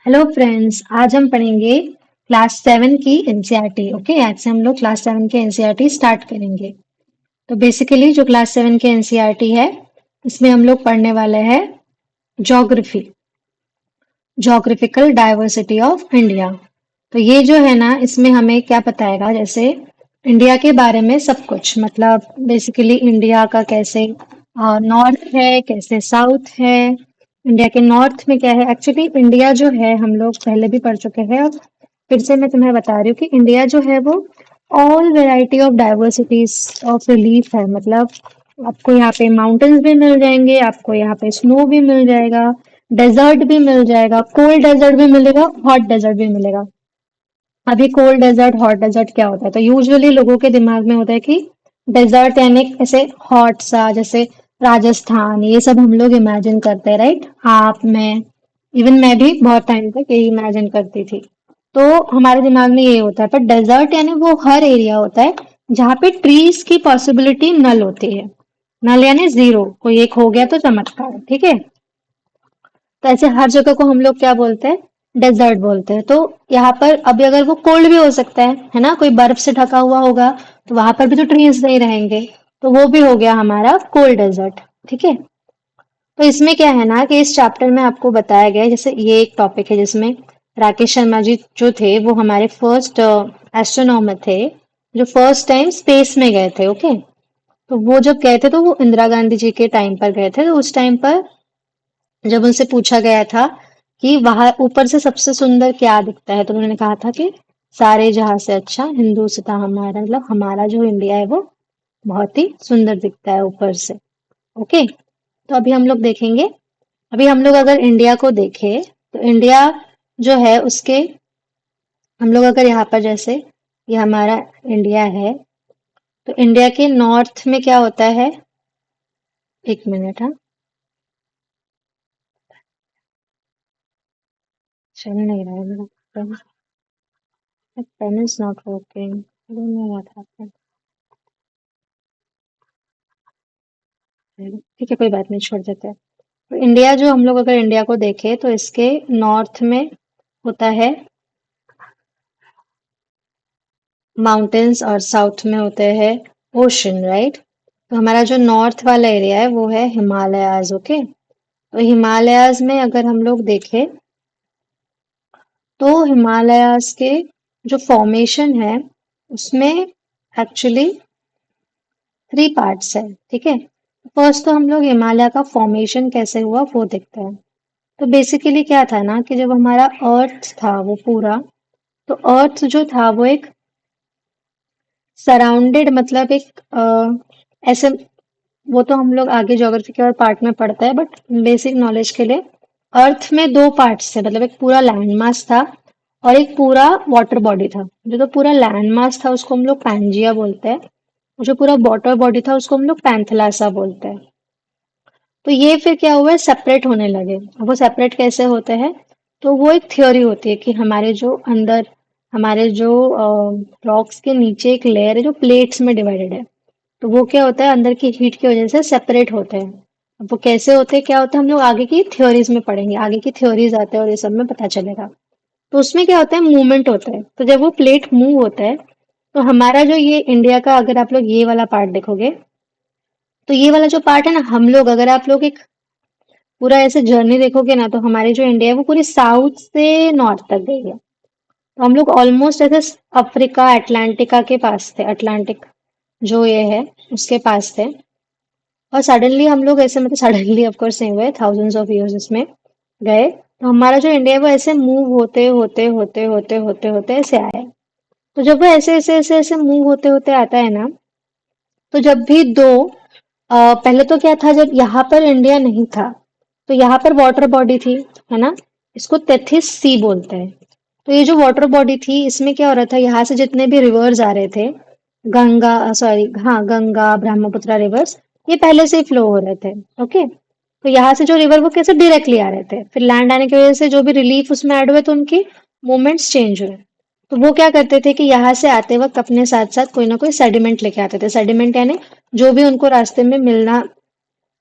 Hello friends, आज हम पढ़ेंगे क्लास 7 की एनसीईआरटी। ओके, आज से हम लोग क्लास 7 के एनसीईआरटी स्टार्ट करेंगे। तो बेसिकली जो क्लास 7 के एनसीईआरटी है, इसमें हम लोग पढ़ने वाले हैं geography, geographical diversity of India. तो ये जो है ना, इसमें हमें क्या बताएगा, जैसे इंडिया के बारे में सब कुछ, मतलब बेसिकली इंडिया का कैसे नॉर्थ है, कैसे साउथ है, इंडिया के नॉर्थ में क्या है। एक्चुअली इंडिया जो है, हम लोग पहले भी पढ़ चुके हैं और फिर से मैं तुम्हें बता रही हूँ कि इंडिया जो है वो all variety of diversities of relief है। मतलब आपको यहाँ पे माउंटेन्स भी मिल जाएंगे, आपको यहाँ पे स्नो भी मिल जाएगा, डेजर्ट भी मिल जाएगा, कोल्ड डेजर्ट भी मिलेगा, हॉट डेजर्ट भी मिलेगा। अभी कोल्ड डेजर्ट हॉट डेजर्ट क्या होता है, तो यूजुअली लोगों के दिमाग में होता है कि डेजर्ट यानी ऐसे हॉट सा, जैसे राजस्थान, ये सब हम लोग इमेजिन करते हैं, राइट। आप, मैं, इवन मैं भी बहुत टाइम तक यही इमेजिन करती थी। तो हमारे दिमाग में ये होता है, पर डेजर्ट यानी वो हर एरिया होता है जहाँ पे ट्रीज की पॉसिबिलिटी नल होती है। नल यानी जीरो, कोई एक हो गया तो चमत्कार, ठीक है। तो ऐसे हर जगह को हम लोग क्या बोलते हैं, डेजर्ट बोलते हैं। तो यहाँ पर अभी अगर वो कोल्ड भी हो सकता है ना, कोई बर्फ से ढका हुआ होगा, तो वहां पर भी तो ट्रीज नहीं रहेंगे, तो वो भी हो गया हमारा कोल्ड डेजर्ट, ठीक है। तो इसमें क्या है ना कि इस चैप्टर में आपको बताया गया है, जैसे ये एक टॉपिक है जिसमें राकेश शर्मा जी जो थे वो हमारे फर्स्ट एस्ट्रोनॉमर थे, जो फर्स्ट टाइम स्पेस में गए थे। ओके, तो वो जब गए थे तो वो इंदिरा गांधी जी के टाइम पर गए थे। तो उस टाइम पर जब उनसे पूछा गया था कि वहां ऊपर से सबसे सुंदर क्या दिखता है, तो उन्होंने कहा था कि सारे जहां से अच्छा हिंदुस्तान हमारा, मतलब हमारा जो इंडिया है वो बहुत ही सुंदर दिखता है ऊपर से। ओके, तो अभी हम लोग देखेंगे। अभी हम लोग अगर इंडिया को देखें तो इंडिया जो है उसके, हम लोग अगर यहाँ पर जैसे ये हमारा इंडिया है, तो इंडिया के नॉर्थ में क्या होता है, एक मिनट, हाँ, चल नहीं रहा है मेरा pen is not working, I don't know what happened. ठीक है, कोई बात नहीं, छोड़ देते हैं। तो इंडिया जो, हम लोग अगर इंडिया को देखें तो इसके नॉर्थ में होता है माउंटेन्स और साउथ में होते हैं ओशन, राइट। तो हमारा जो नॉर्थ वाला एरिया है वो है हिमालयाज। ओके, तो हिमालयाज में अगर हम लोग देखें तो हिमालयाज के जो फॉर्मेशन है उसमें एक्चुअली थ्री पार्ट्स है, ठीक है। फर्स्ट तो हम लोग हिमालय का फॉर्मेशन कैसे हुआ वो देखते हैं। तो बेसिकली क्या था ना कि जब हमारा अर्थ था वो पूरा, तो अर्थ जो था वो एक सराउंडेड, मतलब एक ऐसे, वो तो हम लोग आगे ज्योग्राफी के और पार्ट में पढ़ते हैं, बट बेसिक नॉलेज के लिए अर्थ में दो पार्ट्स थे, मतलब एक पूरा लैंड मास था और एक पूरा वाटर बॉडी था। जो तो पूरा लैंड मास था उसको हम लोग पैंजिया बोलते हैं, और जो पूरा वाटर बॉडी था उसको हम लोग पैंथलासा बोलते हैं। तो ये फिर क्या हुआ, सेपरेट होने लगे। अब वो सेपरेट कैसे होते हैं, तो वो एक थ्योरी होती है कि हमारे जो अंदर, हमारे जो रॉक्स के नीचे एक लेयर है जो प्लेट्स में डिवाइडेड है, तो वो क्या होता है, अंदर की हीट की वजह से सेपरेट होते हैं। अब वो कैसे होते हैं, क्या होता है, हम लोग आगे की थ्योरीज में पढ़ेंगे, आगे की थ्योरीज आते हैं और ये सब में पता चलेगा। तो उसमें क्या होता है, मूवमेंट होता है। तो जब वो प्लेट मूव होता है, तो हमारा जो ये इंडिया का, अगर आप लोग ये वाला पार्ट देखोगे, तो ये वाला जो पार्ट है ना, हम लोग अगर आप लोग एक पूरा ऐसे जर्नी देखोगे ना, तो हमारी जो इंडिया है वो पूरी साउथ से नॉर्थ तक गई है। तो हम लोग ऑलमोस्ट ऐसे अफ्रीका अटलांटिका के पास थे, अटलांटिक जो ये है उसके पास थे। और सडनली हम लोग ऐसे, मतलब सडनली ऑफ कोर्स नहीं हुए, थाउजेंड्स ऑफ इयर्स इसमें गए, तो हमारा जो इंडिया है वो ऐसे मूव होते होते होते होते होते होते ऐसे आया है। तो जब वो ऐसे ऐसे ऐसे ऐसे मूव होते होते आता है ना, तो जब भी दो पहले तो क्या था, जब यहाँ पर इंडिया नहीं था तो यहाँ पर वाटर बॉडी थी, है ना, इसको तेथिस सी बोलते हैं। तो ये जो वाटर बॉडी थी इसमें क्या हो रहा था, यहाँ से जितने भी रिवर्स आ रहे थे, गंगा, सॉरी, हाँ, गंगा ब्रह्मपुत्र रिवर्स, ये पहले से ही फ्लो हो रहे थे। ओके, तो यहाँ से जो रिवर वो कैसे डायरेक्टली आ रहे थे, फिर लैंड आने की वजह से जो भी रिलीफ उसमें ऐड हुए तो उनकी मूवमेंट्स चेंज हुए। तो वो क्या करते थे कि यहाँ से आते वक्त अपने साथ साथ कोई ना कोई सेडिमेंट लेके आते थे। सेडिमेंट यानी जो भी उनको रास्ते में मिलना,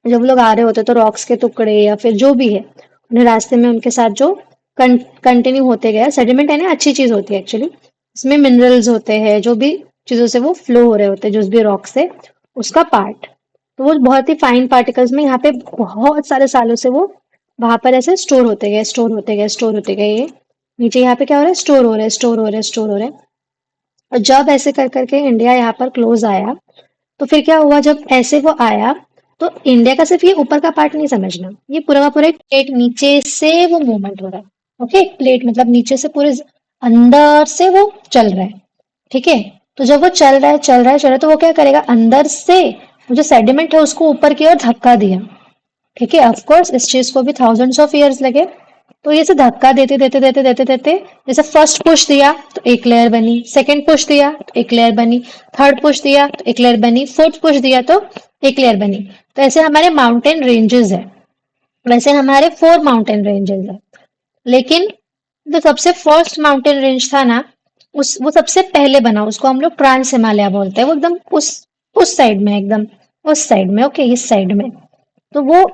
जब लोग आ रहे होते तो रॉक्स के टुकड़े या फिर जो भी है, उन्हें रास्ते में उनके साथ जो कंटिन्यू होते गया। सेडिमेंट है ना अच्छी चीज होती है एक्चुअली। इसमें मिनरल्स होते हैं, जो भी चीजों से वो फ्लो हो रहे होते हैं, जो भी रॉक से, उसका पार्ट। तो वो बहुत ही फाइन पार्टिकल्स में यहाँ पे बहुत सारे सालों से वो वहां पर ऐसे स्टोर होते गए, स्टोर होते गए, स्टोर होते गए। ये नीचे यहाँ पे क्या हो रहा है, स्टोर हो रहा है, स्टोर हो रहा है, स्टोर हो रहा है। और जब ऐसे कर करके इंडिया यहाँ पर क्लोज आया, तो फिर क्या हुआ, जब ऐसे वो आया, तो इंडिया का सिर्फ ये ऊपर का पार्ट नहीं समझना, ये पूरा का पूरा एक प्लेट नीचे से वो मूवमेंट हो रहा है। ओके, एक प्लेट मतलब नीचे से पूरे अंदर से वो चल रहा है। ठीक है, तो जब वो चल रहा है, चल रहा है, चल रहा है, तो वो क्या करेगा, अंदर से वो जो सेडिमेंट है उसको ऊपर की ओर धक्का दिया। ठीक है, ऑफ कोर्स इस चीज को भी थाउजेंड्स ऑफ इयर्स लगे। तो ये से धक्का देते देते देते देते देते, जैसे फर्स्ट पुश दिया तो एक लेयर बनी, सेकंड पुश दिया तो एक लेयर बनी, थर्ड पुश दिया तो एक लेयर बनी, फोर्थ पुश दिया तो एक लेयर बनी। तो ऐसे हमारे माउंटेन रेंजेस है, वैसे हमारे 4 माउंटेन रेंजेस है। लेकिन जो सबसे फर्स्ट माउंटेन रेंज था ना, उस वो सबसे पहले बना, उसको हम लोग ट्रांस हिमालय बोलते हैं। वो एकदम उस साइड में, एकदम उस साइड में, ओके, इस साइड में। तो वो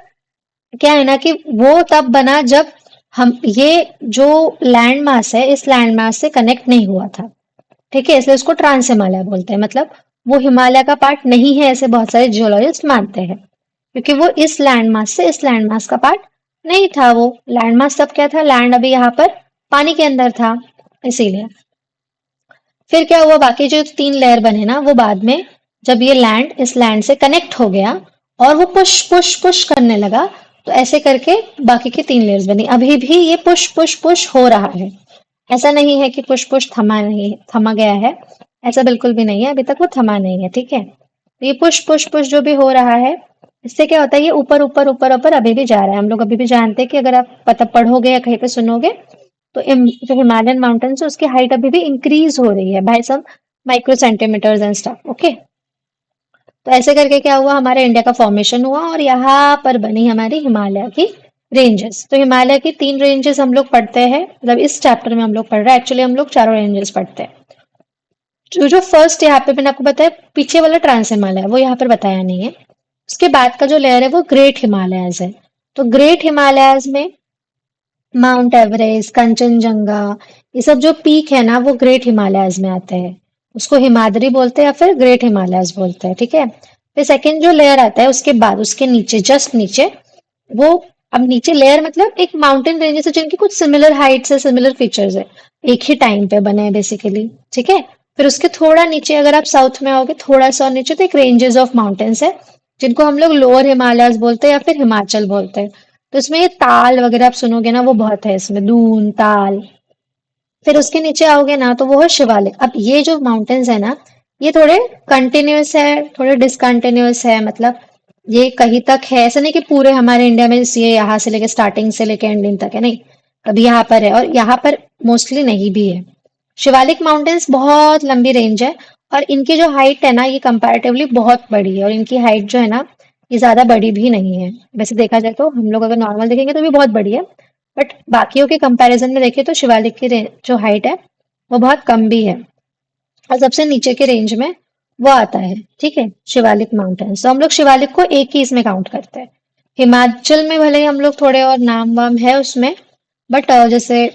क्या है ना कि वो तब बना जब हम ये जो लैंड मास है, इस लैंड मास से कनेक्ट नहीं हुआ था। ठीक है, इसलिए उसको ट्रांस हिमालय बोलते हैं। मतलब वो हिमालय का पार्ट नहीं है, ऐसे बहुत सारे जियोलॉजिस्ट मानते हैं, क्योंकि वो इस लैंड मास से इस लैंड मास का पार्ट नहीं था। वो लैंड मास तब क्या था, लैंड अभी यहाँ पर पानी के अंदर था, इसीलिए। फिर क्या हुआ, बाकी जो 3 लेयर बने ना, वो बाद में जब ये लैंड इस लैंड से कनेक्ट हो गया और वो पुश पुश पुश करने लगा, तो ऐसे करके बाकी की 3 लेयर्स बनी। अभी भी ये पुश पुश पुश हो रहा है, ऐसा नहीं है कि पुश पुश थमा नहीं, थमा गया है, ऐसा बिल्कुल भी नहीं है, अभी तक वो थमा नहीं है। ठीक है, तो ये पुश पुश पुश जो भी हो रहा है, इससे क्या होता है, ये ऊपर ऊपर ऊपर ऊपर अभी भी जा रहा है। हम लोग अभी भी जानते हैं कि अगर आप पता पढ़ोगे या कहीं पे सुनोगे, तो जो हिमालयन माउंटेन्स है उसकी हाइट अभी भी इंक्रीज हो रही है by some micro centimeters and stuff. Okay, तो ऐसे करके क्या हुआ, हमारे इंडिया का फॉर्मेशन हुआ और यहाँ पर बनी हमारी हिमालय की रेंजेस। तो हिमालय की 3 रेंजेस हम लोग पढ़ते हैं, मतलब इस चैप्टर में हम लोग पढ़ रहे हैं। एक्चुअली हम लोग 4 रेंजेस पढ़ते हैं। जो जो फर्स्ट यहाँ पे मैंने आपको बताया, पीछे वाला ट्रांस हिमालय, वो यहाँ पर बताया नहीं है। उसके बाद का जो लेयर है वो ग्रेट हिमालयस है। तो ग्रेट हिमालयस में माउंट एवरेस्ट, कंचनजंगा, ये सब जो पीक है ना, वो ग्रेट हिमालयस में आते हैं। उसको हिमाद्री बोलते हैं या फिर ग्रेट हिमालयस बोलते हैं। ठीक है, फिर सेकंड जो लेयर आता है उसके बाद, उसके नीचे, जस्ट नीचे, वो, अब नीचे लेयर मतलब एक माउंटेन रेंजेस है जिनकी कुछ सिमिलर हाइट्स है, सिमिलर फीचर्स है, एक ही टाइम पे बने हैं बेसिकली। ठीक है, फिर उसके थोड़ा नीचे अगर आप साउथ में आओगे, थोड़ा सा और नीचे, तो एक रेंजेस ऑफ माउंटेन्स है जिनको हम लोग लोअर हिमालयस बोलते हैं या फिर हिमाचल बोलते हैं। तो इसमें ये ताल वगैरह आप सुनोगे ना, वो बहुत है इसमें, दून ताल। फिर उसके नीचे आओगे ना तो वो है शिवालिक। अब ये जो माउंटेन्स है ना, ये थोड़े कंटिन्यूअस है, थोड़े डिसकंटिन्यूअस है, मतलब ये कहीं तक है, ऐसा नहीं कि पूरे हमारे इंडिया में ये यहाँ से लेके स्टार्टिंग से लेके एंडिंग तक है, नहीं। कभी यहाँ पर है और यहाँ पर मोस्टली नहीं भी है। शिवालिक माउंटेन्स बहुत लंबी रेंज है, और इनकी जो हाइट है ना, ये कंपैरेटिवली बहुत बड़ी है, और इनकी हाइट जो है ना, ये ज्यादा बड़ी भी नहीं है। वैसे देखा जाए तो हम लोग अगर नॉर्मल देखेंगे तो भी बहुत बड़ी है, बट बाकियों के कंपैरिजन में देखें तो शिवालिक की जो हाइट है वो बहुत कम भी है। और सबसे नीचे के रेंज में वो आता है, ठीक है, शिवालिक माउंटेन्स। तो हम लोग शिवालिक को एक ही इसमें काउंट करते हैं। हिमाचल में भले ही हम लोग थोड़े और नाम वाम है उसमें, बट जैसे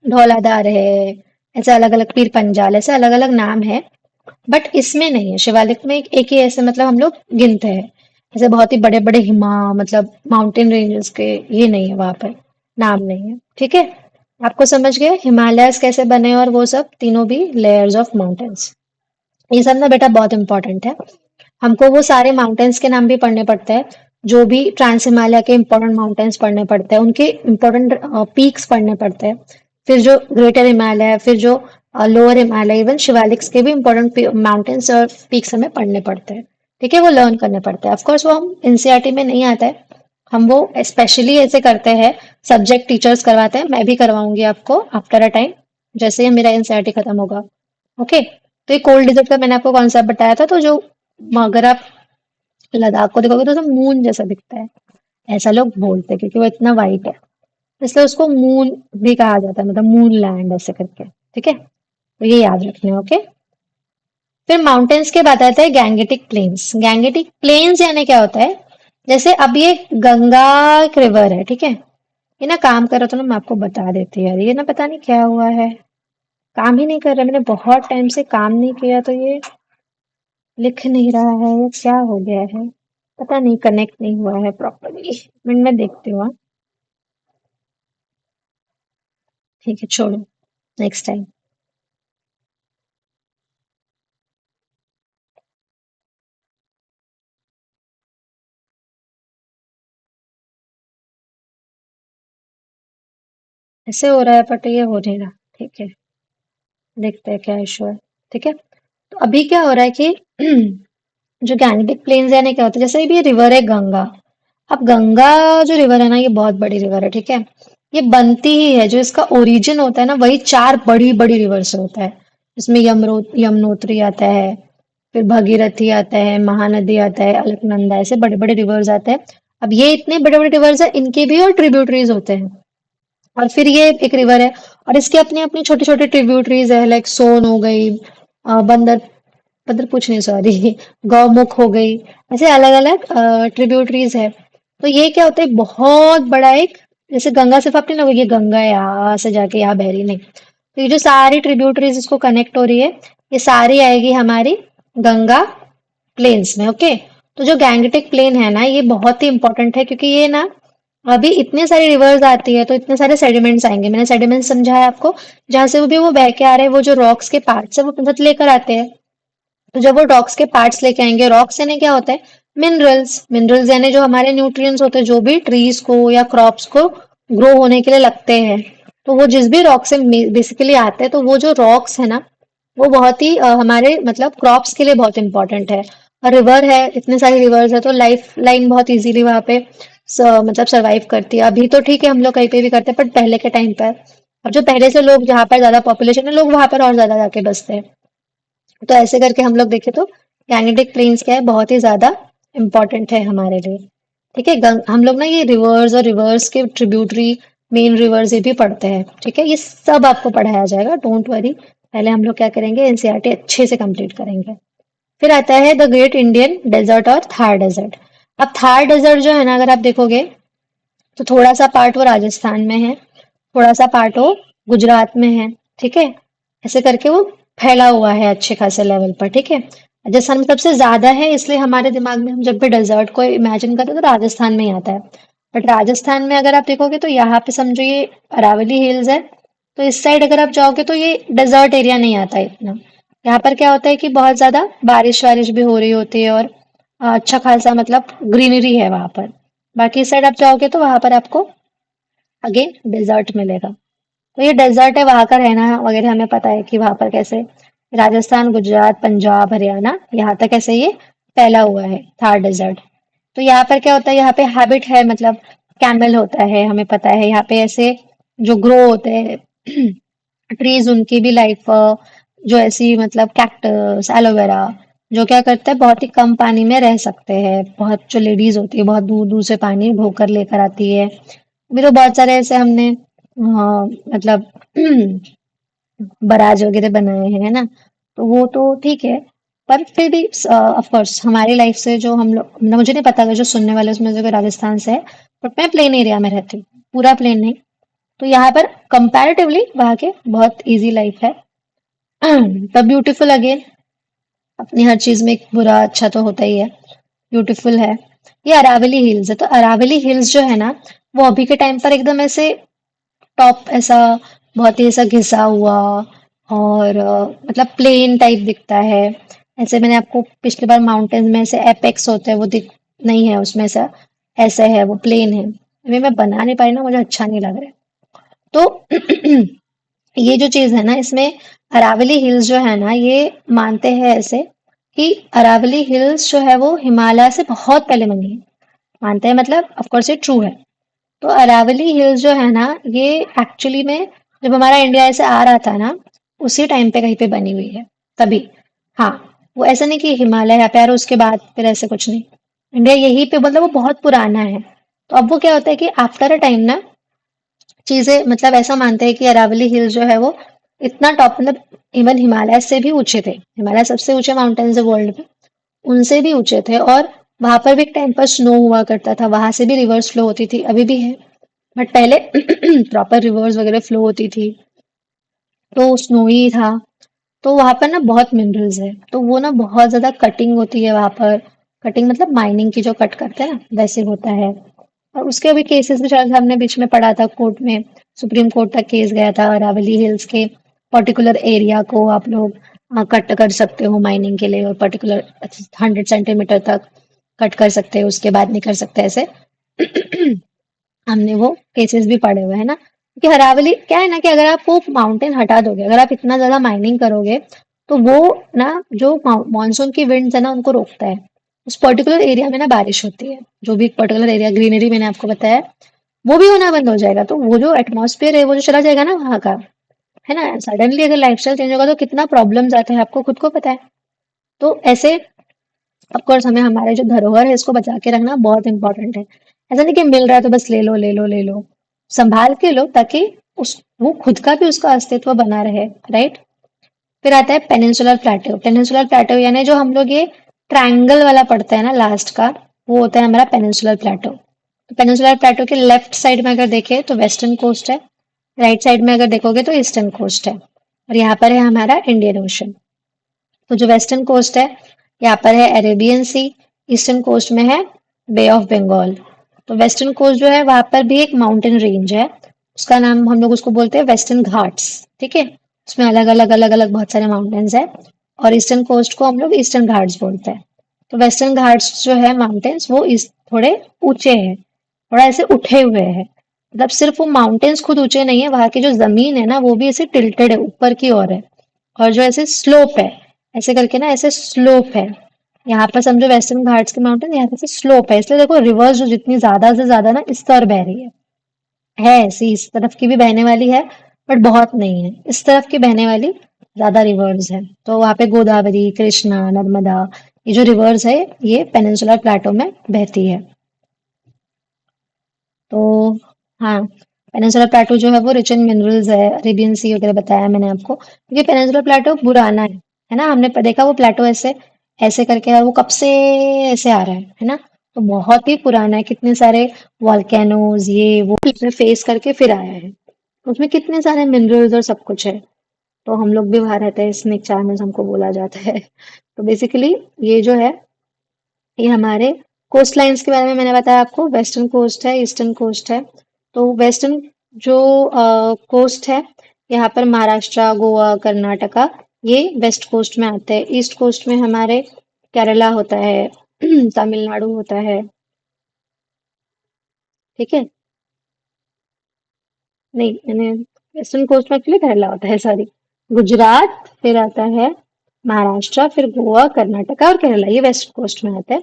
धौलाधार है, ऐसे अलग अलग, पीर पंजाल, ऐसे अलग अलग नाम है। बट इसमें नहीं है, शिवालिक में एक ही ऐसे, मतलब हम लोग गिनते हैं। ऐसे बहुत ही बड़े बड़े मतलब माउंटेन रेंजेस के ये नहीं है वहां पर, नाम नहीं है। ठीक है, आपको समझ गए हिमालयस कैसे बने, और वो सब तीनों भी लेयर्स ऑफ माउंटेन्स। ये सब ना बेटा बहुत इंपॉर्टेंट है। हमको वो सारे माउंटेन्स के नाम भी पढ़ने पड़ते हैं, जो भी ट्रांस हिमालय के इंपॉर्टेंट माउंटेन्स पढ़ने पड़ते हैं, उनके इंपॉर्टेंट पीक्स पढ़ने पड़ते हैं। फिर जो ग्रेटर हिमालय, फिर जो लोअर हिमालय, इवन शिवालिक्स के भी इंपॉर्टेंट माउंटेन्स और पीक्स हमें पढ़ने पड़ते हैं। ठीक है, वो लर्न करने पड़ते हैं। ऑफकोर्स वो हम एनसीईआरटी में नहीं आता है, हम वो स्पेशली ऐसे करते हैं, सब्जेक्ट टीचर्स करवाते हैं। मैं भी करवाऊंगी आपको आफ्टर अ टाइम, जैसे ही मेरा एनसीईआरटी खत्म होगा। ओके, तो ये कोल्ड डिजर्ट का मैंने आपको कॉन्सेप्ट बताया था। तो जो, अगर आप लद्दाख को देखोगे तो सब मून जैसा दिखता है, ऐसा लोग बोलते हैं, क्योंकि वो इतना वाइट है, इसलिए उसको मून भी कहा जाता है, मतलब मून लैंड ऐसे करके। ठीक है, तो ये याद रखना है। ओके, फिर माउंटेन्स के बाद आता है गैंगेटिक प्लेन्स। गैंगेटिक प्लेन्स यानी क्या होता है, जैसे अब ये गंगा एक रिवर है, ठीक है, ये ना काम कर रहा था ना, मैं आपको बता देती यार, ये ना पता नहीं क्या हुआ है, काम ही नहीं कर रहा। मैंने बहुत टाइम से काम नहीं किया तो ये लिख नहीं रहा है, ये क्या हो गया है, पता नहीं, कनेक्ट नहीं हुआ है प्रॉपरली। मिनट में देखती हूँ हाँ। ठीक है छोड़ो, नेक्स्ट टाइम। ऐसे हो रहा है बट ये हो नहीं रहा। ठीक है, देखते हैं क्या इशू है। ठीक है, तो अभी क्या हो रहा है कि जो गैंगटिक प्लेन्स है ना, क्या होता है, जैसे भी ये रिवर है गंगा। अब गंगा जो रिवर है ना, ये बहुत बड़ी रिवर है, ठीक है। ये बनती ही है, जो इसका ओरिजिन होता है ना, वही चार बड़ी बड़ी रिवर से होता है। इसमें यमुनोत्री आता है, फिर भगीरथी आता है, महानदी आता है, अलकनंदा, ऐसे बड़े बड़े रिवर्स आते हैं। अब ये इतने बड़े बड़े रिवर्स है, इनके भी और ट्रिब्यूटरीज होते हैं। और फिर ये एक रिवर है, और इसके अपने अपने छोटे छोटे ट्रिब्यूटरीज है, लाइक सोन हो गई, बंदर, बंदर पूछ नहीं सॉरी, गौमुख हो गई, ऐसे अलग अलग ट्रिब्यूटरीज है। तो ये क्या होता है, बहुत बड़ा एक, जैसे गंगा सिर्फ अपनी ना, ये गंगा है यहाँ से जाके यहाँ बह रही नहीं। तो ये जो सारी ट्रिब्यूटरीज इसको कनेक्ट हो रही है, ये सारी आएगी हमारी गंगा प्लेन्स में। ओके, तो जो गैंगटिक प्लेन है ना, ये बहुत ही इंपॉर्टेंट है, क्योंकि ये ना, अभी इतने सारी रिवर्स आती है तो इतने सारे सेडिमेंट्स आएंगे। मैंने सेडिमेंट्स समझा है आपको, जहां से वो भी वो बह के आ रहे हैं, वो जो रॉक्स के पार्ट्स है वो अपने साथ लेकर आते हैं। तो जब वो रॉक्स के पार्ट्स लेके आएंगे, रॉक्स यानी क्या होता है, मिनरल्स, मिनरल्स यानी जो हमारे न्यूट्रिएंट्स होते हैं, जो भी ट्रीज को या क्रॉप्स को ग्रो होने के लिए लगते हैं, तो वो जिस भी रॉक से बेसिकली आते हैं। तो वो जो रॉक्स है ना, वो बहुत ही हमारे मतलब क्रॉप्स के लिए बहुत इंपॉर्टेंट है। और रिवर है, इतने सारे रिवर्स है, तो लाइफ लाइन बहुत इजीली वहां पे मतलब सरवाइव करती है। अभी तो ठीक है, हम लोग कहीं पे भी करते हैं, बट पहले के टाइम पर, अब जो पहले से लोग, जहाँ पर ज्यादा पॉपुलेशन है, लोग वहां पर और ज्यादा जाके बसते हैं। तो ऐसे करके हम लोग देखें तो गैंगेटिक प्लेन्स क्या है, बहुत ही ज्यादा इंपॉर्टेंट है हमारे लिए। ठीक है, हम लोग ना ये रिवर्स और रिवर्स के ट्रिब्यूटरी, मेन रिवर्स ये भी पढ़ते हैं। ठीक है, ये सब आपको पढ़ाया जाएगा, डोंट वरी। पहले हम लोग क्या करेंगे, एनसीईआरटी अच्छे से कंप्लीट करेंगे। फिर आता है द ग्रेट इंडियन डेजर्ट और थार डेजर्ट। अब थार डेजर्ट जो है ना, अगर आप देखोगे तो थोड़ा सा पार्ट वो राजस्थान में है, थोड़ा सा पार्ट वो गुजरात में है। ठीक है, ऐसे करके वो फैला हुआ है अच्छे खासे लेवल पर। ठीक है, राजस्थान में सबसे ज्यादा है, इसलिए हमारे दिमाग में हम जब भी डेजर्ट को इमेजिन करते हैं तो राजस्थान में ही आता है। बट राजस्थान में अगर आप देखोगे तो यहाँ पे समझो ये अरावली हिल्स है, तो इस साइड अगर आप जाओगे तो ये डेजर्ट एरिया नहीं आता है इतना। यहाँ पर क्या होता है कि बहुत ज्यादा बारिश वारिश भी हो रही होती है, और अच्छा खासा मतलब ग्रीनरी है वहां पर। बाकी इस साइड आप जाओगे तो वहां पर आपको अगेन डेजर्ट मिलेगा। तो ये डेजर्ट है, वहां का रहना वगैरह हमें पता है कि वहां पर कैसे राजस्थान, गुजरात, पंजाब, हरियाणा, यहाँ तक ऐसे ये फैला हुआ है थार डेजर्ट। तो यहाँ पर क्या होता है, यहाँ पे हैबिट है, मतलब कैमल होता है, हमें पता है। यहाँ पे ऐसे जो ग्रो होते हैं ट्रीज, उनकी भी लाइफ, जो ऐसी मतलब कैक्टस, एलोवेरा, जो क्या करता है, बहुत ही कम पानी में रह सकते हैं। बहुत जो लेडीज होती है, बहुत दूर दूर से पानी ढोकर लेकर आती है। अभी तो बहुत सारे ऐसे हमने मतलब बराज वगैरह बनाए हैं, है ना। तो वो तो ठीक है, पर फिर भी ऑफ कोर्स हमारी लाइफ से जो हम लोग, मतलब मुझे नहीं पता अगर जो सुनने वाले उसमें जो कोई राजस्थान से है, बट मैं प्लेन एरिया में रहती हूँ, पूरा प्लेन नहीं। तो यहाँ पर कंपैरेटिवली वहाँ के बहुत इजी लाइफ है। पर ब्यूटीफुल अगेन, अपनी हर चीज में एक बुरा अच्छा तो होता ही है। ब्यूटीफुल है। ये अरावली हिल्स है, तो अरावली हिल्स जो है ना, वो अभी के टाइम पर एकदम ऐसे टॉप ऐसा बहुत ही ऐसा घिसा हुआ, और मतलब प्लेन टाइप दिखता है। ऐसे मैंने आपको पिछली बार माउंटेन्स में ऐसे एपेक्स होते हैं, वो दिख नहीं है उसमें से, ऐसे है, वो प्लेन है। अभी मैं बना नहीं पाई ना, मुझे अच्छा नहीं लग रहा है। तो ये जो चीज है ना, इसमें अरावली हिल्स जो है ना, ये मानते हैं ऐसे कि अरावली हिल्स जो है वो हिमालय से बहुत पहले बनी है। मानते हैं मतलब ऑफ कोर्स ये ट्रू है। तो अरावली हिल्स जो है ना, ये एक्चुअली में जब हमारा इंडिया ऐसे आ रहा था ना, उसी टाइम पे कहीं पे बनी हुई है, तभी। हाँ, वो ऐसा नहीं कि हिमालय यहाँ पे आ रहा उसके बाद फिर ऐसे कुछ नहीं। इंडिया यहीं पे, मतलब वो बहुत पुराना है। तो अब वो क्या होता है कि आफ्टर अ टाइम ना, चीजें मतलब ऐसा मानते हैं कि अरावली हिल्स जो है वो इतना टॉप, मतलब इवन हिमालय से भी ऊंचे थे। हिमालय सबसे ऊंचे माउंटेन्स है वर्ल्ड में, उनसे भी ऊंचे थे। और वहां पर भी एक टाइम पर स्नो हुआ करता था, वहां से भी रिवर्स फ्लो होती थी, अभी भी है। बट पहले प्रॉपर रिवर्स वगैरह फ्लो होती थी, तो स्नोई था, तो वहां पर ना बहुत मिनरल्स है, तो वो ना बहुत ज्यादा कटिंग होती है वहां पर। कटिंग मतलब माइनिंग की जो कट करते हैं ना, वैसे होता है। और उसके अभी केसेस भी शायद हमने बीच में पढ़ा था कोर्ट में, सुप्रीम कोर्ट तक केस गया था, अरावली हिल्स के पर्टिकुलर एरिया को आप लोग कट कर सकते हो माइनिंग के लिए, और पर्टिकुलर 100 सेंटीमीटर तक कट कर सकते हो, उसके बाद नहीं कर सकते ऐसे। हमने वो केसेस भी पढ़े हुए हैं ना, क्योंकि हरावली क्या है ना, कि अगर आप वो माउंटेन हटा दोगे, अगर आप इतना ज्यादा माइनिंग करोगे, तो वो ना जो मानसून की विंड्स है ना उनको रोकता है। उस पर्टिकुलर एरिया में ना बारिश होती है, जो भी पर्टिकुलर एरिया ग्रीनरी मैंने आपको बताया, वो भी होना बंद हो जाएगा, तो वो जो एटमॉस्फेयर है वो जो चला जाएगा ना वहां का, है ना। सडनली अगर लाइफस्टाइल चेंज होगा तो कितना प्रॉब्लम्स आते हैं, आपको खुद को पता है। तो ऐसे ऑफ कोर्स हमें हमारे जो धरोहर है इसको बचा के रखना बहुत इंपॉर्टेंट है। ऐसा नहीं कि मिल रहा है तो बस ले लो ले लो ले लो, संभाल के लो, ताकि उस वो खुद का भी उसका अस्तित्व बना रहे, राइट। फिर आता है पेनिनसुलर प्लेटो। पेनिनसुलर प्लेटो यानी जो हम लोग ये ट्रायंगल वाला पढ़ते हैं ना लास्ट का, वो होता है हमारा पेनिनसुलर प्लेटो। तो पेनिनसुलर प्लेटो के लेफ्ट साइड में अगर देखें तो वेस्टर्न कोस्ट है, राइट साइड में अगर देखोगे तो ईस्टर्न कोस्ट है, और यहाँ पर है हमारा इंडियन ओशन। तो जो वेस्टर्न कोस्ट है, यहाँ पर है अरेबियन सी, ईस्टर्न कोस्ट में है बे ऑफ बंगाल। तो वेस्टर्न कोस्ट जो है वहां पर भी एक माउंटेन रेंज है, उसका नाम हम लोग उसको बोलते हैं वेस्टर्न घाट्स, ठीक है। उसमें अलग अलग अलग अलग बहुत सारे माउंटेन्स है, और ईस्टर्न कोस्ट को हम लोग ईस्टर्न घाट्स बोलते हैं। तो वेस्टर्न घाट्स जो है माउंटेन्स, वो इस थोड़े ऊंचे हैं, थोड़ा ऐसे उठे हुए हैं, मतलब सिर्फ वो माउंटेन्स खुद ऊंचे नहीं है, वहां की जो जमीन है ना वो भी ऐसे टिल्टेड है, ऊपर की ओर है। और जो ऐसे स्लोप है, ऐसे करके ना ऐसे स्लोप है, यहाँ पर समझो वेस्टर्न घाट्स के माउंटेन यहाँ पे से स्लोप है, इसलिए देखो रिवर्स जो जितनी ज्यादा से ज्यादा ना इस तरफ बह रही है ऐसी इस तरफ की भी बहने वाली है, बट बहुत नहीं है, इस तरफ की बहने वाली ज्यादा रिवर्स है। तो वहाँ पे गोदावरी, कृष्णा, नर्मदा, ये जो रिवर्स है ये पेनिनसुलर प्लेटो में बहती है। तो हाँ, पेनिनसुलर प्लेटो जो है वो रिच इन मिनरल्स है, अरेबियन सी वगैरह बताया मैंने आपको, क्योंकि पेनिनसुलर प्लेटो पुराना है ना, हमने देखा वो प्लेटो ऐसे ऐसे करके, और वो कब से ऐसे आ रहा है ना। तो बहुत ही पुराना है, कितने सारे वॉल्केनोज ये वो फेस करके फिर आया है, तो उसमें कितने सारे मिनरल्स और सब कुछ है। तो हम लोग भी वहां रहते हैं, स्नेक चार्मर्स हमको बोला जाता है। तो बेसिकली ये जो है, ये हमारे कोस्ट लाइंस के बारे में मैंने बताया आपको, वेस्टर्न कोस्ट है, ईस्टर्न कोस्ट है। तो वेस्टर्न जो कोस्ट है, यहाँ पर महाराष्ट्र, गोवा, कर्नाटका, ये वेस्ट कोस्ट में आते हैं। ईस्ट कोस्ट में हमारे केरला होता है, तमिलनाडु होता है, ठीक है। नहीं, मैंने वेस्टर्न कोस्ट में एक्चुअली केरला होता है, सॉरी। गुजरात, फिर आता है महाराष्ट्र, फिर गोवा, कर्नाटका और केरला, ये वेस्ट कोस्ट में आता है।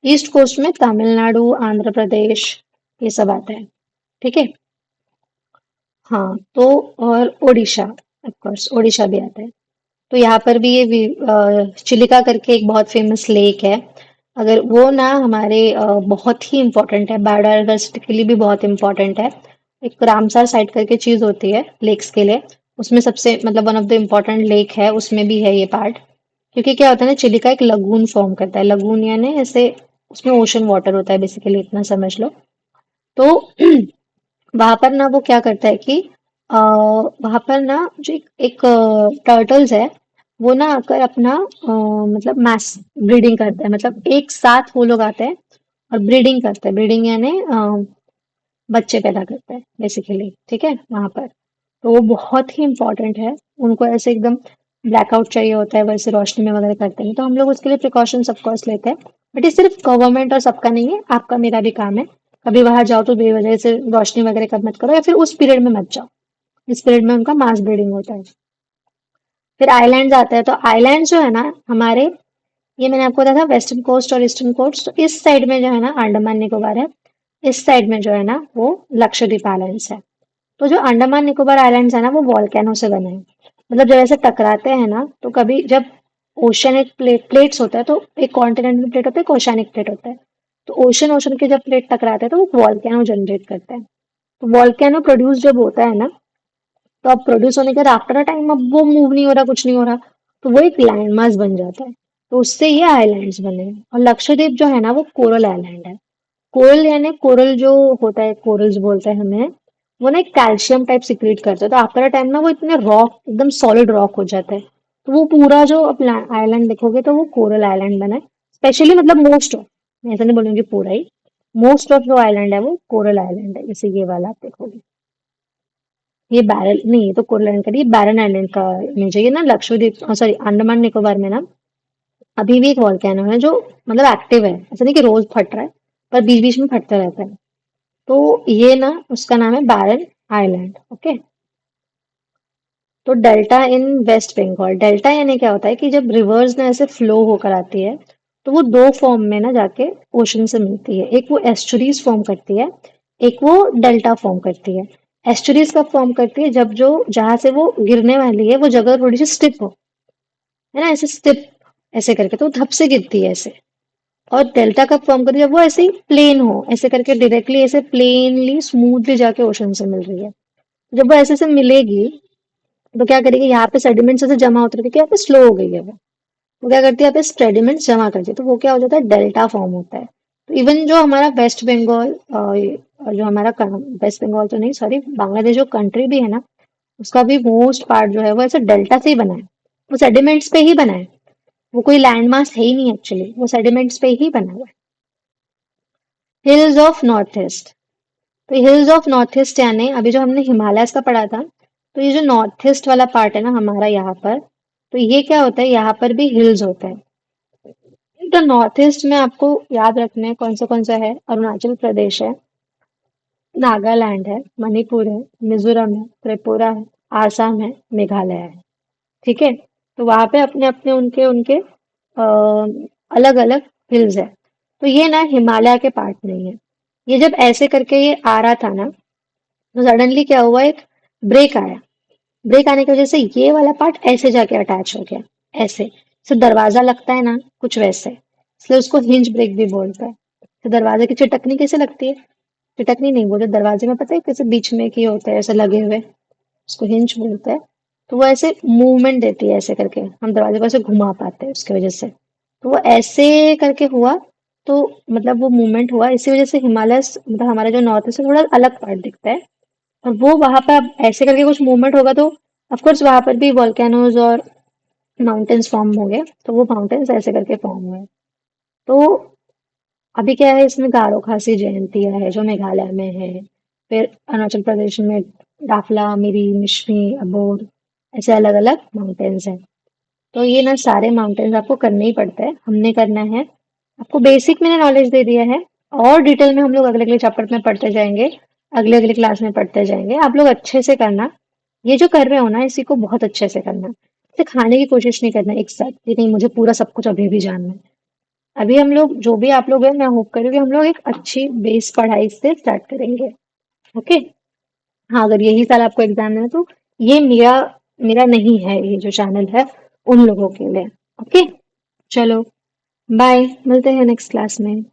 ईस्ट कोस्ट में तमिलनाडु, आंध्र प्रदेश, ये सब आता है, ठीक है। हाँ, तो और ओडिशा, ऑफ कोर्स ओडिशा भी आता है। तो यहाँ पर भी ये चिलिका करके एक बहुत फेमस लेक है। अगर वो ना हमारे बहुत ही इम्पोर्टेंट है, बायोडायवर्सिटी के लिए भी बहुत इम्पोर्टेंट है। एक रामसर साइट करके चीज होती है लेक्स के लिए, उसमें सबसे मतलब one of the important lake है, उसमें भी है ये पार्ट। क्योंकि क्या होता है ना, चिलिका एक लगून फॉर्म करता है, लगून यानी ऐसे उसमें ओशन वाटर होता है बेसिकली, इतना समझ लो। तो वहां पर ना वो क्या करता है कि वहां पर ना जो एक टर्टल्स है, वो ना आकर अपना मतलब मैस ब्रीडिंग करता है, मतलब एक साथ वो लोग आते हैं और ब्रीडिंग करते हैं। ब्रीडिंग यानी बच्चे पैदा करते हैं बेसिकली, ठीक है वहां पर। तो वो बहुत ही इंपॉर्टेंट है, उनको ऐसे एकदम ब्लैकआउट चाहिए होता है, वैसे रोशनी में वगैरह करते हैं, तो हम लोग उसके लिए प्रिकॉशन ऑफ कोर्स लेते हैं। बट ये सिर्फ गवर्नमेंट और सबका नहीं है, आपका मेरा भी काम है। कभी वहां जाओ तो बेवजह से रोशनी वगैरह का मत करो, या फिर उस पीरियड में मत जाओ, इस पीरियड में उनका मास ब्रीडिंग होता है। फिर आइलैंड्स आते हैं, तो आइलैंड जो है ना हमारे, ये मैंने आपको बताया था वेस्टर्न कोस्ट और ईस्टर्न कोस्ट, तो इस साइड में जो है ना अंडमान निकोबार है, इस साइड में जो है ना वो लक्षद्वीप आइलैंड्स है। तो जो अंडमान निकोबार आइलैंड्स है ना वो वॉल्केनो से बने हैं, मतलब जब ऐसे टकराते हैं ना, तो कभी जब ओशनिक प्लेट्स होता है, तो एक कॉन्टिनेंटल प्लेट होता है, एक ओशनिक प्लेट होता है। तो ओशन ओशन के जब प्लेट टकराते हैं तो वो वॉल्केनो जनरेट करते हैं। तो वॉल्केनो प्रोड्यूस जब होता है ना, तो अब प्रोड्यूस होने के बाद आफ्टर अ टाइम अब वो मूव नहीं हो रहा, कुछ नहीं हो रहा, तो वो एक लैंड मास बन जाता है। तो उससे ये आइलैंड्स बने हैं, और लक्षद्वीप जो है ना वो कोरल आइलैंड है। कोरल यानी कोरल जो होता है, कोरल्स बोलते हैं हमें, वो ना एक कैल्शियम टाइप सिक्रीट करता है, तो आफ्टर अ टाइम ना वो इतने रॉक, एकदम सॉलिड रॉक हो जाता है। तो वो पूरा जो आप आइलैंड देखोगे तो वो कोरल आइलैंड बना है। स्पेशली मतलब मोस्ट ऑफ, मैं ऐसा नहीं बोलूंगी पूरा ही, मोस्ट ऑफ जो आइलैंड है वो कोरल आइलैंड है, जैसे ये वाला आप देखोगे। ये बैरल नहीं, ये तो कोरल आइलैंड का नहीं, ये बैरन आइलैंड का इमेज है। ये ना लक्षद्वीप, सॉरी, अंडमान निकोबार में ना अभी भी एक वॉल्केनो है जो मतलब एक्टिव है, ऐसा नहीं कि रोज फट रहा है, पर बीच बीच में फटता रहता है। तो ये ना उसका नाम है बैरन आइलैंड। ओके। तो delta in West Bengal, delta यानी क्या होता है कि जब रिवर्स ना ऐसे फ्लो होकर आती है तो वो दो फॉर्म में ना जाके ओशन से मिलती है। एक वो एस्चुरीज फॉर्म करती है, एक वो डेल्टा फॉर्म करती है। एस्चुरीज कब फॉर्म करती है? जब जो जहां से वो गिरने वाली है वो जगह थोड़ी सी स्टिप हो, है ना, ऐसे स्टिप, ऐसे करके तो वो धप से गिरती है ऐसे। और डेल्टा कब फॉर्म करती है? जब वो ऐसे ही प्लेन हो, ऐसे करके डायरेक्टली ऐसे प्लेनली स्मूथली जाके ओशन से मिल रही है। जब वो ऐसे से मिलेगी तो क्या करेगी, यहाँ पे सेडिमेंट्स ऐसे जमा होते रहते, यहाँ पे स्लो हो गई है वो क्या करती है, यहाँ पे सेडिमेंट्स जमा करती है, तो वो क्या हो जाता है, डेल्टा फॉर्म होता है। तो इवन जो हमारा वेस्ट बंगाल, जो हमारा वेस्ट बंगाल तो नहीं, सॉरी, बांग्लादेश जो कंट्री भी है ना, उसका भी मोस्ट पार्ट जो है वो ऐसे डेल्टा से ही बना है। वो सेडिमेंट्स पे ही बना है, वो कोई लैंड मास है ही नहीं एक्चुअली, वो सेडिमेंट्स पे ही बना हुआ है। हिल्स ऑफ नॉर्थ ईस्ट, तो हिल्स ऑफ नॉर्थ ईस्ट यानी अभी जो हमने हिमालयस का पढ़ा था, तो ये जो नॉर्थ ईस्ट वाला पार्ट है ना हमारा यहाँ पर, तो ये क्या होता है, यहाँ पर भी हिल्स होते हैं। तो नॉर्थ ईस्ट में आपको याद रखना है कौन सा है, अरुणाचल प्रदेश है, नागालैंड है, मणिपुर है, मिजोरम है, त्रिपुरा है, आसाम है, मेघालय है। ठीक है। तो वहां पे अपने अपने उनके उनके अलग अलग हिल्स है। तो ये ना हिमालय के पार्ट नहीं है। ये जब ऐसे करके ये आ रहा था ना, तो सडनली क्या हुआ, एक ब्रेक आया। ब्रेक आने की वजह से ये वाला पार्ट ऐसे जाके अटैच हो गया, ऐसे तो दरवाजा लगता है ना, कुछ वैसे, इसलिए उसको हिंज ब्रेक भी बोलते हैं। तो दरवाजे की चटकनी कैसे लगती है, चटकनी नहीं बोलते दरवाजे में, पता है कैसे बीच में की होते हैं ऐसे लगे हुए, उसको हिंज बोलते हैं। तो वो ऐसे मूवमेंट देती है, ऐसे करके हम दरवाजे को ऐसे घुमा पाते हैं उसकी वजह से। तो वो ऐसे करके हुआ, तो मतलब वो मूवमेंट हुआ, इसी वजह से हिमालय मतलब हमारा जो नॉर्थ है थोड़ा अलग पार्ट दिखता है। और वो वहां पर अब ऐसे करके कुछ मूवमेंट होगा तो ऑफ कोर्स वहां पर भी वॉल्केनोज और माउंटेन्स फॉर्म हो गए, तो वो माउंटेन्स ऐसे करके फॉर्म हुए। तो अभी क्या है, इसमें गारो खासी जयंतिया है जो मेघालय में है, फिर अरुणाचल प्रदेश में डाफला, मिरी, मिश्मी, अबोर, ऐसे अलग अलग माउंटेन्स हैं। तो ये ना सारे माउंटेन्स आपको करने ही पड़ते हैं, हमने करना है। आपको बेसिक मैंने नॉलेज दे दिया है, और डिटेल में हम लोग अगले अगले चैप्टर में पढ़ते जाएंगे, अगले अगले क्लास में पढ़ते जाएंगे। आप लोग अच्छे से करना, ये जो कर रहे हो ना इसी को बहुत अच्छे से करना। इसे खाने की कोशिश नहीं करना एक साथ कि नहीं मुझे पूरा सब कुछ अभी भी जानना है। अभी हम लोग जो भी आप लोग हैं, मैं होप करूँ कि हम लोग एक अच्छी बेस पढ़ाई से स्टार्ट करेंगे। ओके। हाँ, अगर यही साल आपको एग्जाम देना तो ये मेरा मेरा नहीं है, ये जो चैनल है उन लोगों के लिए। ओके। चलो, बाय, मिलते हैं नेक्स्ट क्लास में।